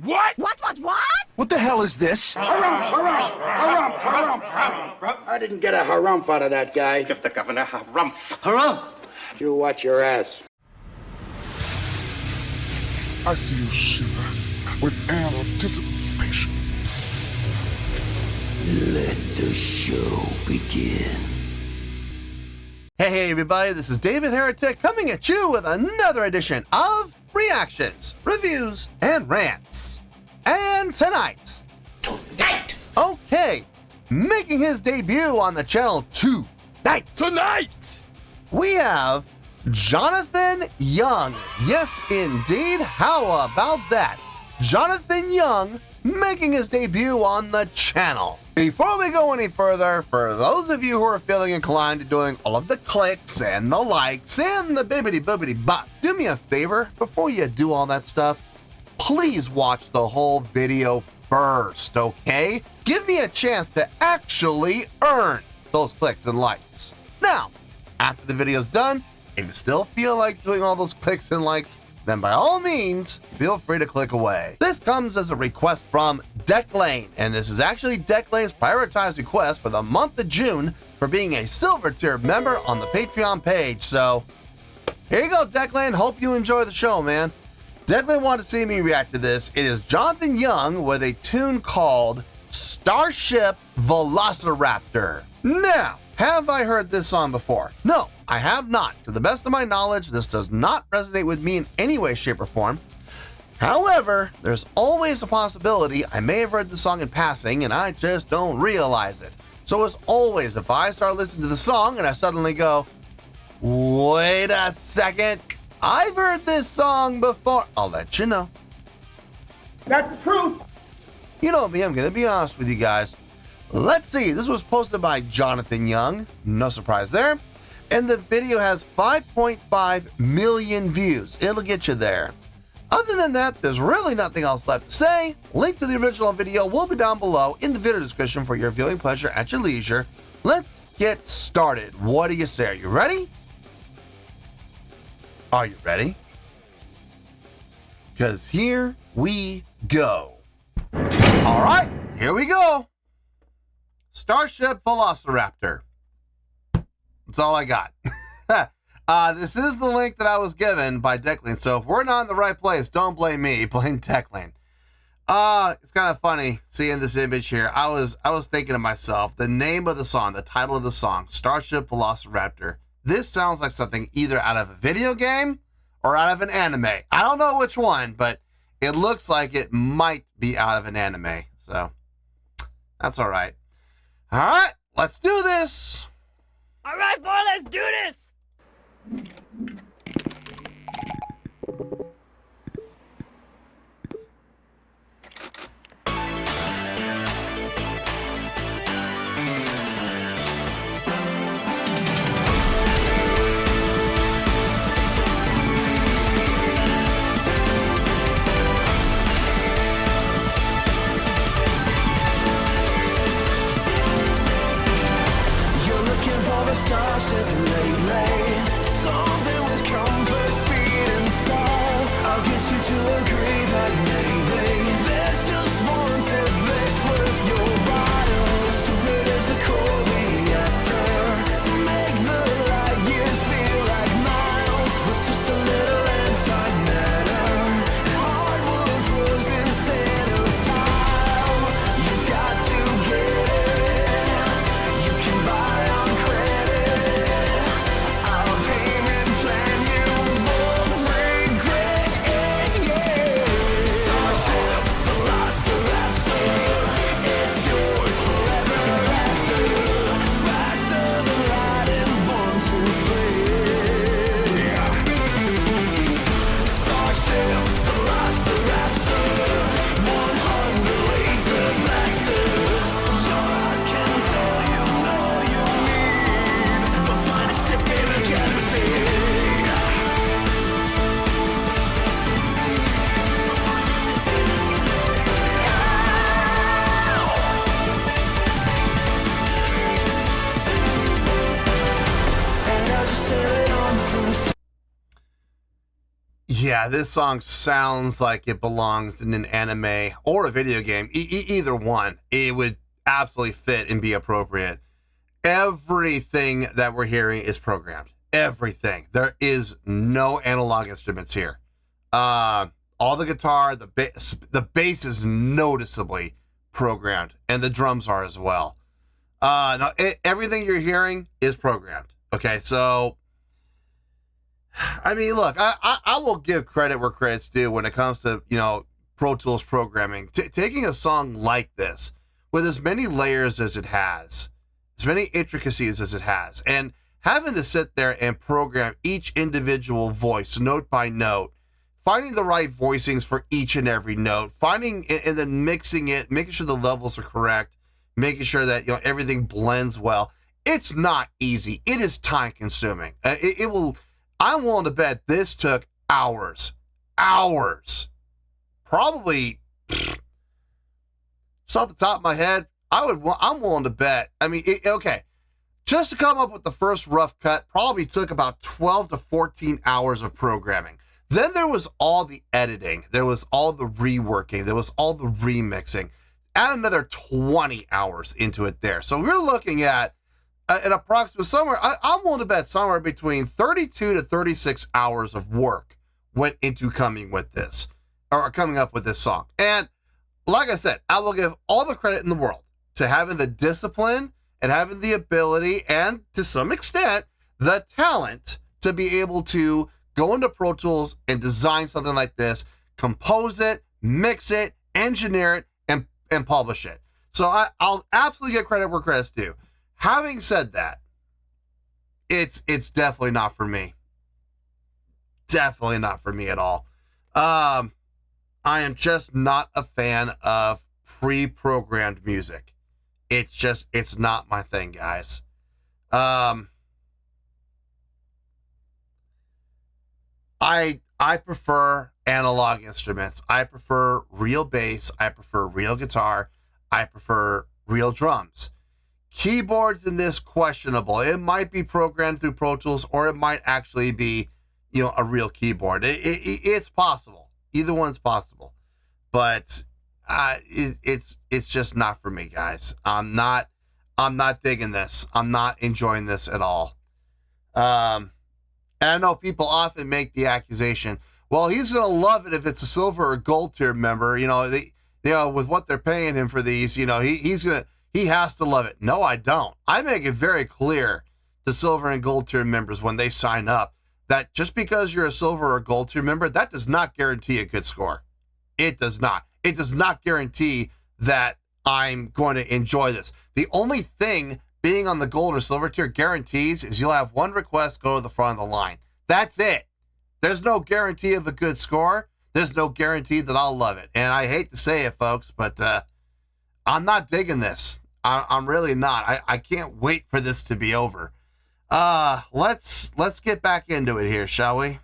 What? What? What the hell is this? Harumph. I didn't get a harumph out of that guy. Give the governor harumph. Harumph! You watch your ass. I see you shiver with anticipation. Let the show begin. Hey everybody, this is David Heretic coming at you with another edition of Reactions, Reviews, and Rants. And tonight, okay, making his debut on the channel tonight, we have Jonathan Young. Yes, indeed. How about that? Jonathan Young making his debut on the channel. Before we go any further, for those of you who are feeling inclined to doing all of the clicks and the likes and the bibbity-bobbity-bop, do me a favor, before you do all that stuff, please watch the whole video first, okay? Give me a chance to actually earn those clicks and likes. Now, after the video's done, if you still feel like doing all those clicks and likes, then by all means, feel free to click away. This comes as a request from Declane, and this is actually Declane's prioritized request for the month of June for being a silver tier member on the Patreon page. So, here you go, Declane. Hope you enjoy the show, man. Declane wanted to see me react to this. It is Jonathan Young with a tune called Starship Velociraptor. Now, have I heard this song before? No, I have not. To the best of my knowledge, this does not resonate with me in any way, shape, or form. However, there's always a possibility I may have heard the song in passing and I just don't realize it. So as always, if I start listening to the song and I suddenly go, wait a second, I've heard this song before, I'll let you know. That's the truth. You know me, I'm gonna be honest with you guys. Let's see, this was posted by Jonathan Young, no surprise there, and the video has 5.5 million views. It'll get you there. Other than that, there's really nothing else left to say. Link to the original video will be down below in the video description for your viewing pleasure at your leisure. Let's get started. What do you say? Are you ready? Are you ready? Because here we go. All right, here we go. Starship Velociraptor. That's all I got. This is the link that I was given by Declan. So if we're not in the right place, don't blame me. Blame Declan. It's kind of funny seeing this image here. I was thinking to myself, the name of the song, the title of the song, Starship Velociraptor. This sounds like something either out of a video game or out of an anime. I don't know which one, but it looks like it might be out of an anime. So that's all right. All right, let's do this. All right, boy, let's do this. Starship lately, something with comfort, speed, and style. Yeah, this song sounds like it belongs in an anime or a video game. Either one, it would absolutely fit and be appropriate. Everything that we're hearing is programmed. Everything. There is no analog instruments here. All the guitar, the bass is noticeably programmed, and the drums are as well. No, everything you're hearing is programmed. Okay, so I mean, look, I will give credit where credit's due when it comes to, Pro Tools programming. Taking a song like this with as many layers as it has, as many intricacies as it has, and having to sit there and program each individual voice note by note, finding the right voicings for each and every note, finding and then mixing it, making sure the levels are correct, making sure that everything blends well. It's not easy. It is time consuming. It will. I'm willing to bet this took hours. Probably, just off the top of my head, I'm willing to bet. I mean, okay, just to come up with the first rough cut probably took about 12 to 14 hours of programming. Then there was all the editing. There was all the reworking. There was all the remixing. Add another 20 hours into it there. So we're looking at an approximate somewhere, I'm willing to bet somewhere between 32 to 36 hours of work went into coming up with this song. And like I said, I will give all the credit in the world to having the discipline and having the ability and to some extent the talent to be able to go into Pro Tools and design something like this, compose it, mix it, engineer it, and publish it. So I'll absolutely give credit where credit's due. Having said that, it's definitely not for me. Definitely not for me at all. I am just not a fan of pre-programmed music. It's not my thing, guys. I prefer analog instruments. I prefer real bass. I prefer real guitar. I prefer real drums. Keyboards in this, questionable. It might be programmed through Pro Tools, or it might actually be, a real keyboard. It's possible. Either one's possible, but it's just not for me, guys. I'm not digging this. I'm not enjoying this at all. And I know people often make the accusation, well, he's gonna love it if it's a silver or gold tier member. With what they're paying him for these, he has to love it. No, I don't. I make it very clear to silver and gold tier members when they sign up that just because you're a silver or gold tier member, that does not guarantee a good score. It does not. It does not guarantee that I'm going to enjoy this. The only thing being on the gold or silver tier guarantees is you'll have one request go to the front of the line. That's it. There's no guarantee of a good score. There's no guarantee that I'll love it. And I hate to say it, folks, but I'm not digging this. I'm really not. I can't wait for this to be over. Let's get back into it here, shall we?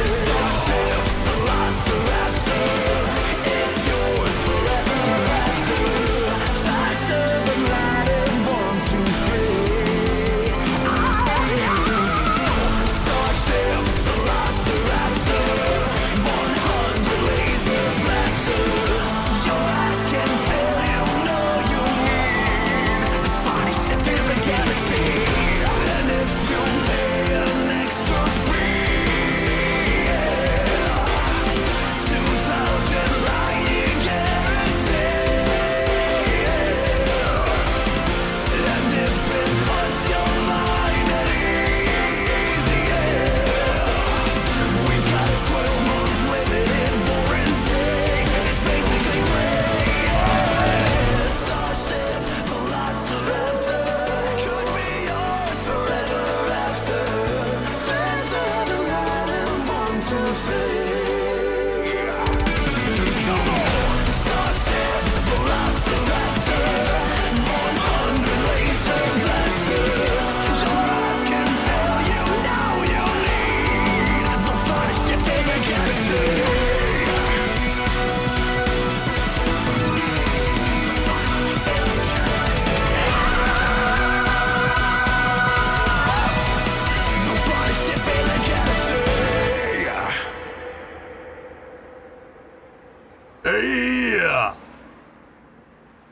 Starship Velociraptor. Come on, Starship Velociraptor, 100 laser blasters. Your eyes can fail you, now you need the finest ship in the galaxy. The finest ship in the galaxy. Hey!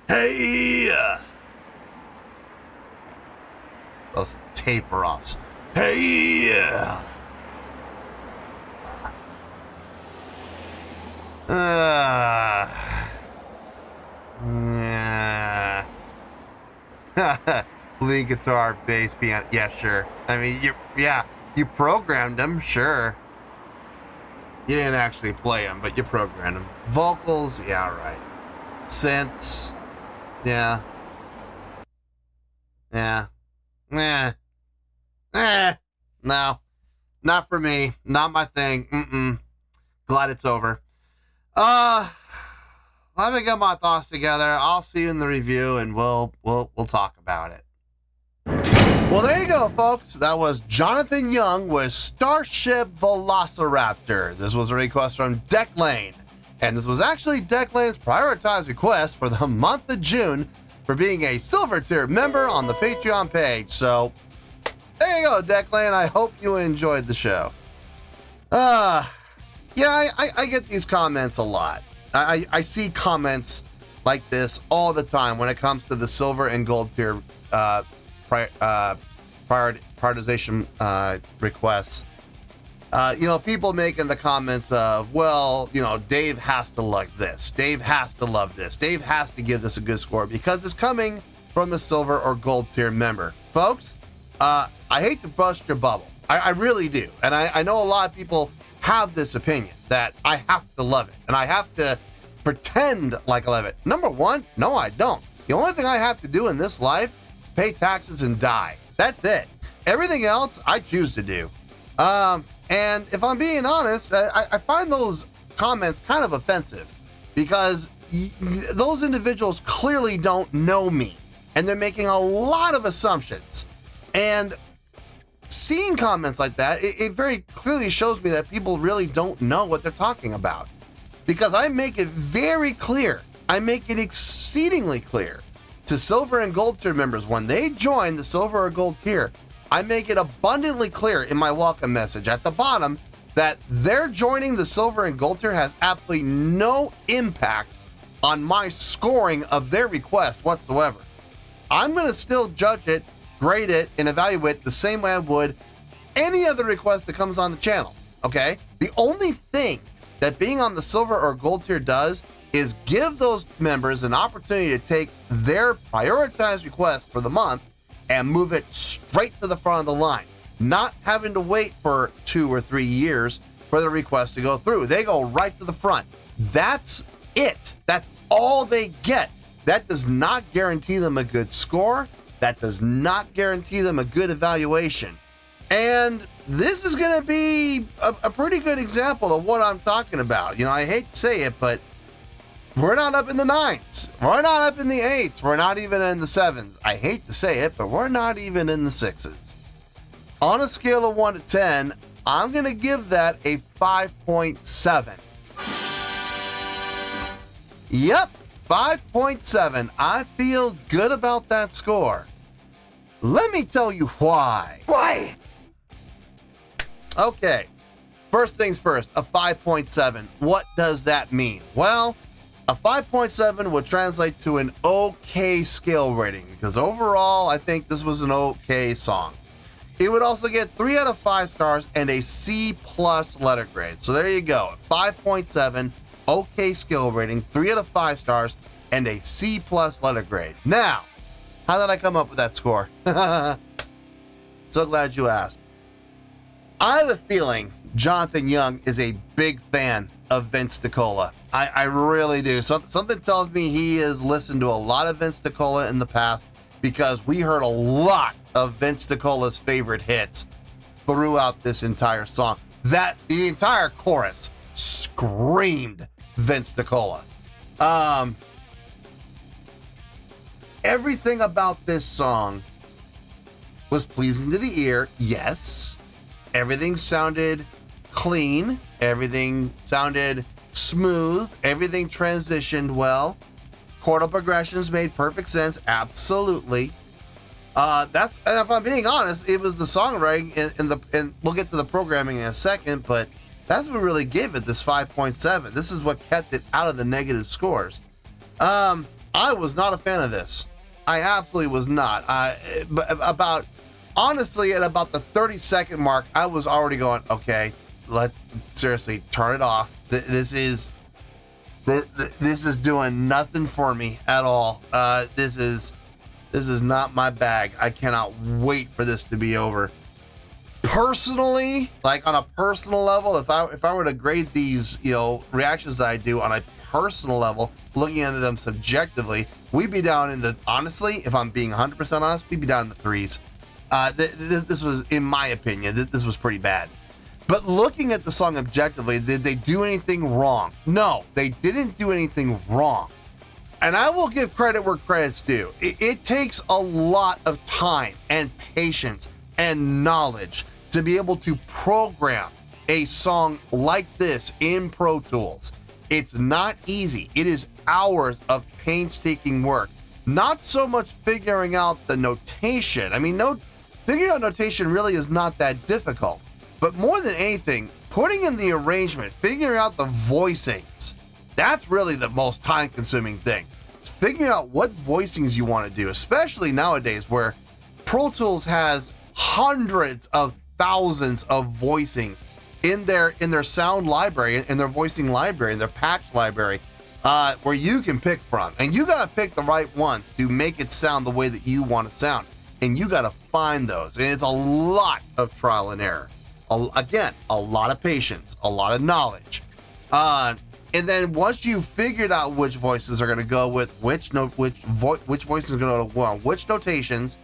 Hey! Those taper-offs. Hey! Lead guitar, bass, piano. Yeah, sure. I mean, you programmed them, sure. You didn't actually play them, but you programmed them. Vocals, yeah, right. Synths, yeah. Yeah. No. Not for me. Not my thing. Glad it's over. Let me get my thoughts together. I'll see you in the review and we'll talk about it. Well, there you go, folks. That was Jonathan Young with Starship Velociraptor. This was a request from Declane. And this was actually Declane's prioritized request for the month of June for being a silver tier member on the Patreon page. So, there you go, Declane. I hope you enjoyed the show. I get these comments a lot. I see comments like this all the time when it comes to the silver and gold tier prioritization requests. People making the comments of, well, Dave has to like this. Dave has to love this. Dave has to give this a good score because it's coming from a silver or gold tier member. Folks, I hate to bust your bubble. I really do. And I know a lot of people have this opinion that I have to love it and I have to pretend like I love it. Number one, no, I don't. The only thing I have to do in this life is pay taxes and die. That's it. Everything else I choose to do. And if I'm being honest, I find those comments kind of offensive because those individuals clearly don't know me and they're making a lot of assumptions. And seeing comments like that, it very clearly shows me that people really don't know what they're talking about. Because I make it very clear, I make it exceedingly clear to silver and gold tier members when they join the silver or gold tier, I make it abundantly clear in my welcome message at the bottom that their joining the silver and gold tier has absolutely no impact on my scoring of their request whatsoever. I'm going to still judge it, grade it, and evaluate the same way I would any other request that comes on the channel, okay? The only thing that being on the silver or gold tier does is give those members an opportunity to take their prioritized request for the month and move it straight to the front of the line, not having to wait for 2 or 3 years for the request to go through. They go right to the front. That's it. That's all they get. That does not guarantee them a good score. That does not guarantee them a good evaluation. And this is going to be a pretty good example of what I'm talking about. I hate to say it, but we're not up in the 9s. We're not up in the 8s. We're not even in the 7s. I hate to say it, but we're not even in the 6s. On a scale of 1 to 10, I'm going to give that a 5.7. Yep, 5.7. I feel good about that score. Let me tell you why. Why? Okay, first things first, a 5.7. What does that mean? Well, a 5.7 would translate to an okay scale rating because overall, I think this was an okay song. It would also get 3 out of 5 stars and a C+ letter grade. So there you go, 5.7, okay skill rating, 3 out of 5 stars, and a C+ letter grade. Now, how did I come up with that score? So glad you asked. I have a feeling Jonathan Young is a big fan of Vince DiCola. I really do. Something tells me he has listened to a lot of Vince DiCola in the past because we heard a lot of Vince DiCola's favorite hits throughout this entire song. that the entire chorus screamed Vince DiCola. Everything about this song was pleasing to the ear, yes. Everything sounded clean. Everything sounded smooth. Everything transitioned well. Chordal progressions made perfect sense, absolutely. And if I'm being honest, it was the songwriting and we'll get to the programming in a second, but that's what really gave it this 5.7. This is what kept it out of the negative scores. I was not a fan of this. I absolutely was not. Honestly, at about the 30-second mark, I was already going, okay, let's seriously turn it off. This is doing nothing for me at all. This is not my bag. I cannot wait for this to be over. Personally, like on a personal level, if I were to grade these, reactions that I do on a personal level, looking at them subjectively, we'd be down in the, honestly, if I'm being 100% honest, we'd be down in the threes. This was, in my opinion, this was pretty bad. But looking at the song objectively, did they do anything wrong? No, they didn't do anything wrong. And I will give credit where credit's due. It takes a lot of time and patience and knowledge to be able to program a song like this in Pro Tools. It's not easy. It is hours of painstaking work. Not so much figuring out the notation. I mean, figuring out notation really is not that difficult. But more than anything, putting in the arrangement, figuring out the voicings, that's really the most time-consuming thing. Figuring out what voicings you want to do, especially nowadays where Pro Tools has hundreds of thousands of voicings in their sound library, in their voicing library, in their patch library, where you can pick from. And you got to pick the right ones to make it sound the way that you want to sound. And you got to find those. And it's a lot of trial and error. Again, a lot of patience, a lot of knowledge. And then once you've figured out which voices are going to go with which voices are going to go on which notations,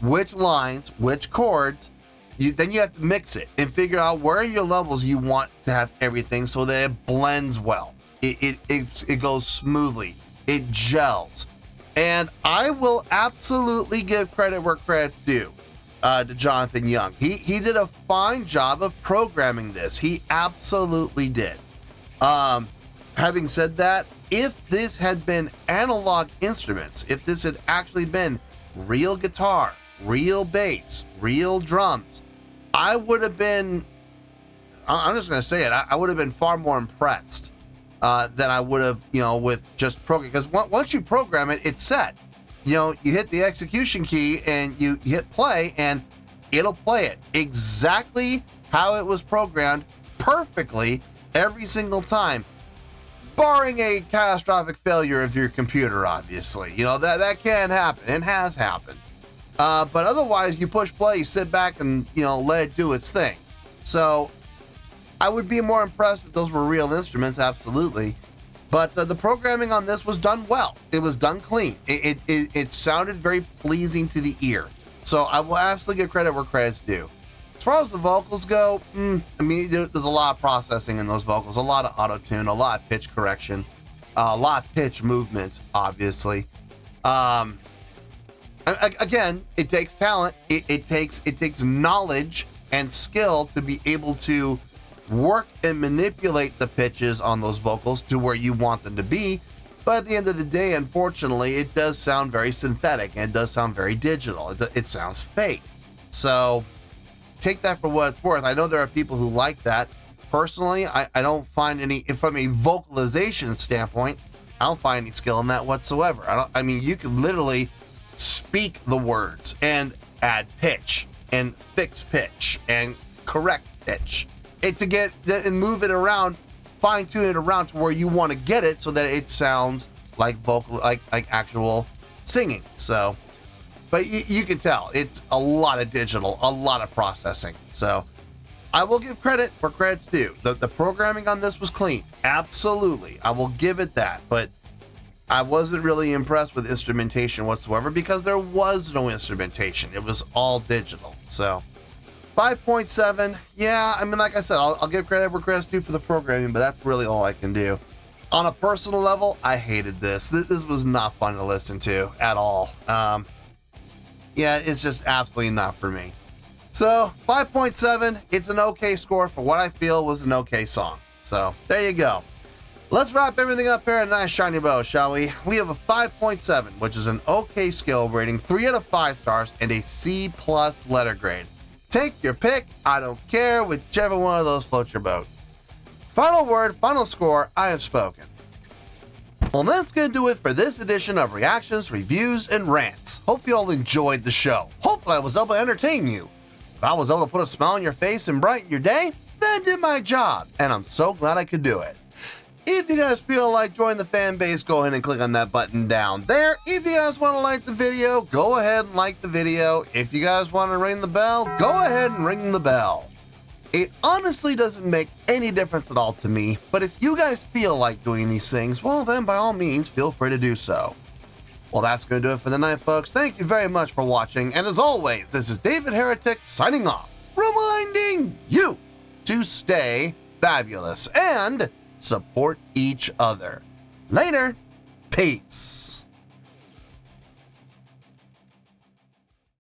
which lines, which chords, then you have to mix it and figure out where in your levels you want to have everything so that it blends well. It goes smoothly. It gels. And I will absolutely give credit where credit's due to Jonathan Young. He did a fine job of programming this. He absolutely did. Having said that, if this had been analog instruments, if this had actually been real guitar, real bass, real drums, I would have been, I'm just going to say it, I would have been far more impressed than I would have, with just programming. Because once you program it, it's set. You hit the execution key and you hit play and it'll play it exactly how it was programmed perfectly every single time. Barring a catastrophic failure of your computer, obviously. That can happen. It has happened. But otherwise, you push play, you sit back and, let it do its thing. So I would be more impressed if those were real instruments, absolutely. But the programming on this was done well. It was done clean. It sounded very pleasing to the ear. So I will absolutely give credit where credit's due. As far as the vocals go, there's a lot of processing in those vocals, a lot of auto-tune, a lot of pitch correction, a lot of pitch movement, obviously. Again, it takes talent. It takes knowledge and skill to be able to work and manipulate the pitches on those vocals to where you want them to be. But at the end of the day, unfortunately, it does sound very synthetic and it does sound very digital. It sounds fake. So take that for what it's worth. I know there are people who like that. Personally, I don't find any, from a vocalization standpoint, I don't find any skill in that whatsoever. You can literally speak the words and add pitch and fix pitch and correct pitch and move it around, fine tune it around to where you want to get it so that it sounds like vocal, like actual singing. So, but you can tell it's a lot of digital, a lot of processing. So I will give credit where credit's due. The programming on this was clean. Absolutely. I will give it that. But I wasn't really impressed with instrumentation whatsoever because there was no instrumentation. It was all digital. So 5.7, yeah, I mean, like I said, I'll give credit where credit's due for the programming, but that's really all I can do. On a personal level, I hated this. This was not fun to listen to at all. Yeah, it's just absolutely not for me. So 5.7, it's an okay score for what I feel was an okay song. So there you go. Let's wrap everything up here in a nice shiny bow, shall we? We have a 5.7, which is an okay skill rating, 3 out of 5 stars, and a C+ letter grade. Take your pick, I don't care, whichever one of those floats your boat. Final word, final score, I have spoken. Well, that's going to do it for this edition of Reactions, Reviews, and Rants. Hope you all enjoyed the show. Hopefully I was able to entertain you. If I was able to put a smile on your face and brighten your day, then I did my job, and I'm so glad I could do it. If you guys feel like joining the fan base, go ahead and click on that button down there. If you guys want to like the video, go ahead and like the video. If you guys want to ring the bell, go ahead and ring the bell. It honestly doesn't make any difference at all to me, but if you guys feel like doing these things, well then by all means feel free to do so. Well, that's going to do it for the night, folks. Thank you very much for watching, and as always, this is David Heretic signing off, reminding you to stay fabulous and support each other. Later. Peace.